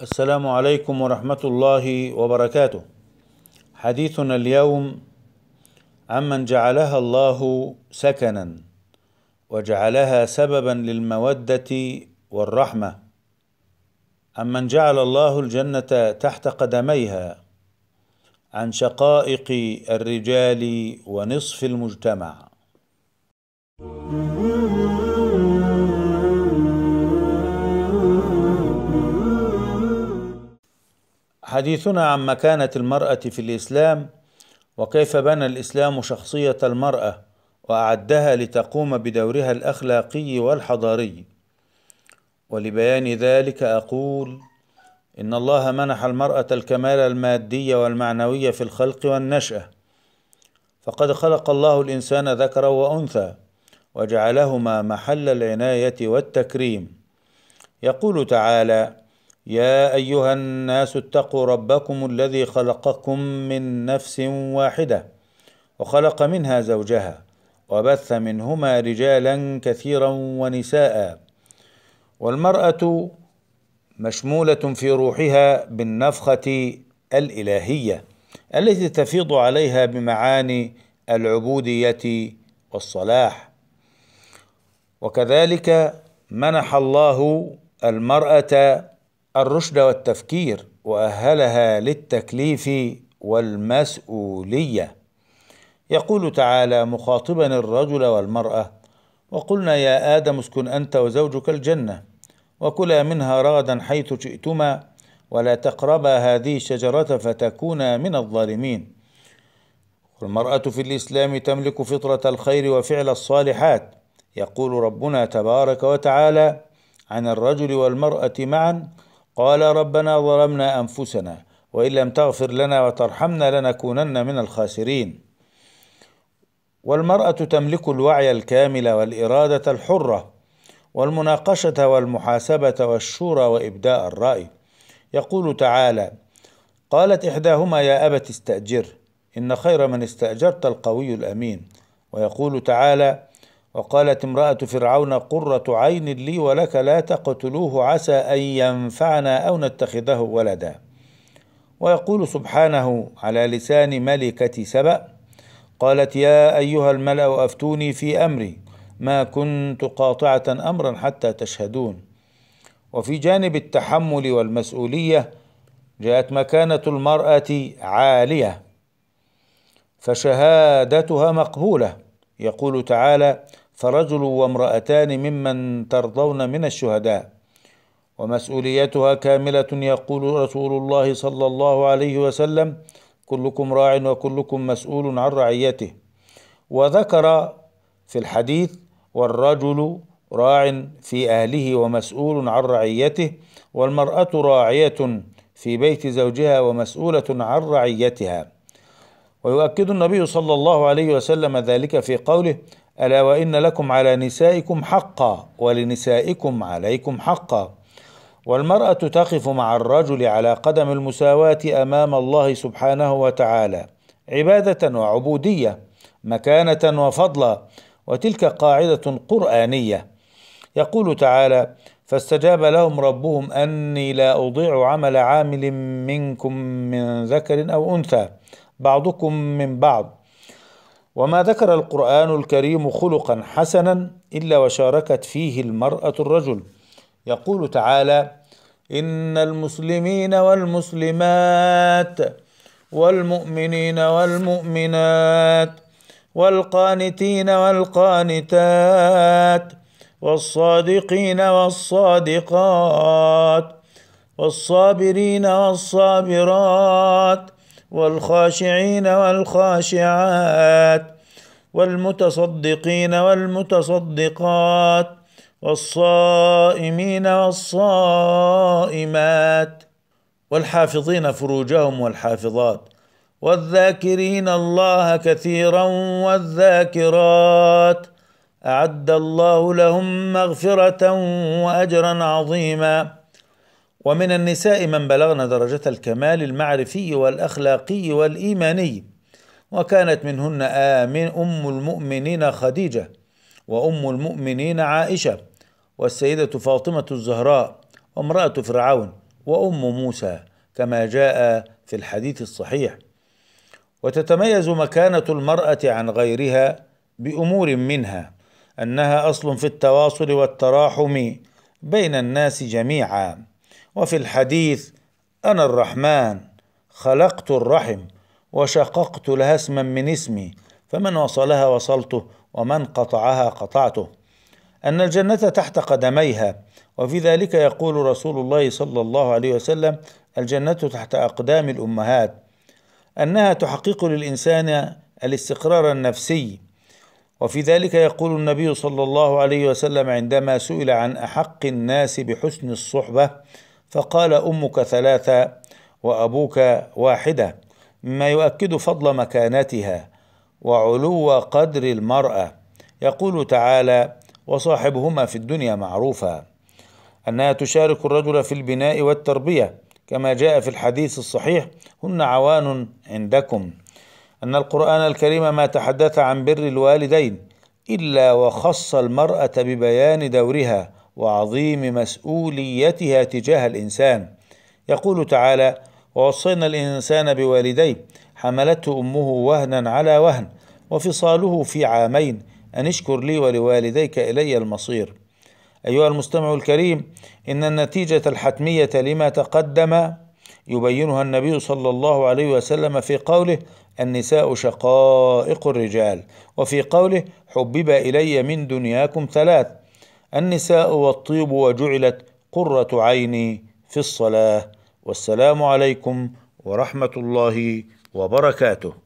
السلام عليكم ورحمة الله وبركاته. حديثنا اليوم عمن جعلها الله سكنا وجعلها سببا للمودة والرحمة، عمن جعل الله الجنة تحت قدميها، عن شقائق الرجال ونصف المجتمع. حديثنا عن مكانة المرأة في الإسلام، وكيف بنى الإسلام شخصية المرأة وأعدها لتقوم بدورها الأخلاقي والحضاري. ولبيان ذلك أقول: إن الله منح المرأة الكمال المادي والمعنوي في الخلق والنشأة، فقد خلق الله الإنسان ذكرا وأنثى وجعلهما محل العناية والتكريم. يقول تعالى: يا أيها الناس اتقوا ربكم الذي خلقكم من نفس واحدة وخلق منها زوجها وبث منهما رجالا كثيرا ونساء. والمرأة مشمولة في روحها بالنفخة الإلهية التي تفيض عليها بمعاني العبودية والصلاح. وكذلك منح الله المرأة الرشد والتفكير وأهلها للتكليف والمسؤولية. يقول تعالى مخاطبا الرجل والمرأة: وقلنا يا آدم اسكن أنت وزوجك الجنة وكلا منها رغدا حيث شئتما ولا تقربا هذه الشجرة فتكونا من الظالمين. والمرأة في الإسلام تملك فطرة الخير وفعل الصالحات. يقول ربنا تبارك وتعالى عن الرجل والمرأة معا: قال ربنا ظلمنا أنفسنا وإن لم تغفر لنا وترحمنا لنكونن من الخاسرين. والمرأة تملك الوعي الكامل والإرادة الحرة والمناقشة والمحاسبة والشورى وإبداء الرأي. يقول تعالى: قالت إحداهما يا أبت استأجره إن خير من استأجرت القوي الأمين. ويقول تعالى: وقالت امرأة فرعون قرة عين لي ولك لا تقتلوه عسى أن ينفعنا أو نتخذه ولدا. ويقول سبحانه على لسان ملكة سبأ: قالت يا أيها الملأ أفتوني في أمري ما كنت قاطعة أمرا حتى تشهدون. وفي جانب التحمل والمسؤولية جاءت مكانة المرأة عالية فشهادتها مقبولة. يقول تعالى: فرجل وامرأتان ممن ترضون من الشهداء. ومسؤوليتها كاملة. يقول رسول الله صلى الله عليه وسلم: كلكم راع وكلكم مسؤول عن رعيته. وذكر في الحديث: والرجل راع في أهله ومسؤول عن رعيته، والمرأة راعية في بيت زوجها ومسؤولة عن رعيتها. ويؤكد النبي صلى الله عليه وسلم ذلك في قوله: ألا وإن لكم على نسائكم حقا ولنسائكم عليكم حقا. والمرأة تقف مع الرجل على قدم المساواة أمام الله سبحانه وتعالى، عبادة وعبودية، مكانة وفضلا، وتلك قاعدة قرآنية. يقول تعالى: فاستجاب لهم ربهم أني لا أضيع عمل عامل منكم من ذكر أو أنثى بعضكم من بعض. وما ذكر القرآن الكريم خلقا حسنا إلا وشاركت فيه المرأة الرجل. يقول تعالى: إن المسلمين والمسلمات والمؤمنين والمؤمنات والقانتين والقانتات والصادقين والصادقات والصابرين والصابرات والخاشعين والخاشعات والمتصدقين والمتصدقات والصائمين والصائمات والحافظين فروجهم والحافظات والذاكرين الله كثيرا والذاكرات أعد الله لهم مغفرة وأجرا عظيما. ومن النساء من بلغن درجة الكمال المعرفي والأخلاقي والإيماني، وكانت منهن أم المؤمنين خديجة، وأم المؤمنين عائشة، والسيدة فاطمة الزهراء، وامرأة فرعون، وأم موسى كما جاء في الحديث الصحيح. وتتميز مكانة المرأة عن غيرها بأمور منها أنها أصل في التواصل والتراحم بين الناس جميعا. وفي الحديث: أنا الرحمن خلقت الرحم وشققت لها اسما من اسمي، فمن وصلها وصلته ومن قطعها قطعته. أن الجنة تحت قدميها، وفي ذلك يقول رسول الله صلى الله عليه وسلم: الجنة تحت أقدام الأمهات. أنها تحقق للإنسان الاستقرار النفسي، وفي ذلك يقول النبي صلى الله عليه وسلم عندما سئل عن أحق الناس بحسن الصحبة فقال: أمك ثلاثة وأبوك واحدة، مما يؤكد فضل مكانتها وعلو قدر المرأة. يقول تعالى: وصاحبهما في الدنيا معروفا. أنها تشارك الرجل في البناء والتربية كما جاء في الحديث الصحيح: هن عوان عندكم. أن القرآن الكريم ما تحدث عن بر الوالدين إلا وخص المرأة ببيان دورها وعظيم مسؤوليتها تجاه الإنسان. يقول تعالى: ووصينا الإنسان بوالديه حملته أمه وهنا على وهن وفصاله في عامين أن اشكر لي ولوالديك إلي المصير. أيها المستمع الكريم، إن النتيجة الحتمية لما تقدم يبينها النبي صلى الله عليه وسلم في قوله: النساء شقائق الرجال، وفي قوله: حبب إلي من دنياكم ثلاث: النساء والطيب وجعلت قرة عيني في الصلاة. والسلام عليكم ورحمة الله وبركاته.